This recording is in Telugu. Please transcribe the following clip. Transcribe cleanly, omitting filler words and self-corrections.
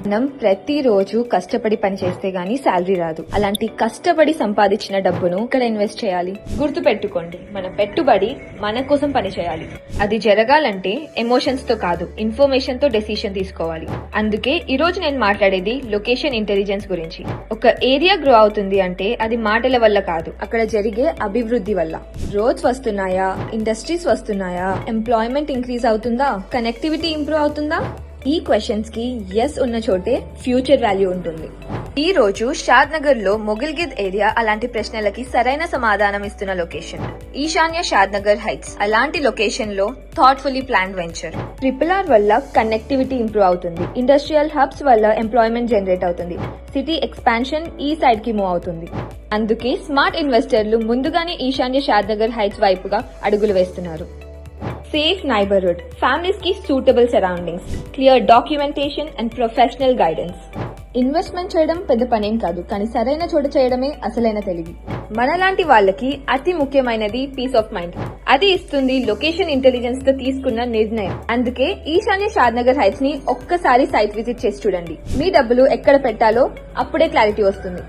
మనం ప్రతిరోజు కష్టపడి పని చేస్తే గానీ శాలరీ రాదు. అలాంటి కష్టపడి సంపాదించిన డబ్బును ఇక్కడ ఇన్వెస్ట్ చేయాలి. గుర్తు పెట్టుకోండి, మన పెట్టుబడి మన కోసం పని చేయాలి. అది జరగాలంటే ఎమోషన్స్ తో కాదు, ఇన్ఫర్మేషన్ తో డెసిషన్ తీసుకోవాలి. అందుకే ఈ రోజు నేను మాట్లాడేది లొకేషన్ ఇంటెలిజెన్స్ గురించి. ఒక ఏరియా గ్రో అవుతుంది అంటే అది మాటల వల్ల కాదు, అక్కడ జరిగే అభివృద్ధి వల్ల. రోడ్స్ వస్తున్నాయా, ఇండస్ట్రీస్ వస్తున్నాయా, ఎంప్లాయ్మెంట్ ఇంక్రీజ్ అవుతుందా, కనెక్టివిటీ ఇంప్రూవ్ అవుతుందా? ఈ క్వశ్చన్స్ కి ఎస్ ఉన్న చోటే ఫ్యూచర్ వాల్యూ ఉంటుంది. ఈ రోజు షాద్ నగర్ లో మొగిల్గిద్ ఏరియా అలాంటి ప్రశ్నలకి సరైన సమాధానం ఇస్తున్న లొకేషన్. ఈశాన్య షాద్ నగర్ హైట్స్ అలాంటి లొకేషన్ లో థాట్ఫుల్లీ ప్లాన్డ్ వెంచర్. RRR వల్ల కనెక్టివిటీ ఇంప్రూవ్ అవుతుంది, ఇండస్ట్రియల్ హబ్స్ వల్ల ఎంప్లాయ్మెంట్ జనరేట్ అవుతుంది, సిటీ ఎక్స్పాన్షన్ ఈ సైడ్ కి మూవ్ అవుతుంది. అందుకే స్మార్ట్ ఇన్వెస్టర్లు ముందుగానే ఈశాన్య షాద్ నగర్ హైట్స్ వైపుగా అడుగులు వేస్తున్నారు. సేఫ్ నైబర్హుడ్, ఫ్యామిలీస్ కి suitable surroundings, clear documentation and professional guidance. Investment చేయడం పెద్ద పనేం కాదు, కానీ సరైన చోట చేయడమే అసలైన తెలివి. మనలాంటి వాళ్ళకి అతి ముఖ్యమైనది పీస్ ఆఫ్ మైండ్. అది ఇస్తుంది లొకేషన్ ఇంటెలిజెన్స్ తో తీసుకున్న నిర్ణయం. అందుకే ఈశాన్య షాద్ నగర్ హైట్స్ ని ఒక్కసారి సైట్ విజిట్ చేసి చూడండి. మీ డబ్బులు ఎక్కడ పెట్టాలో అప్పుడే క్లారిటీ వస్తుంది.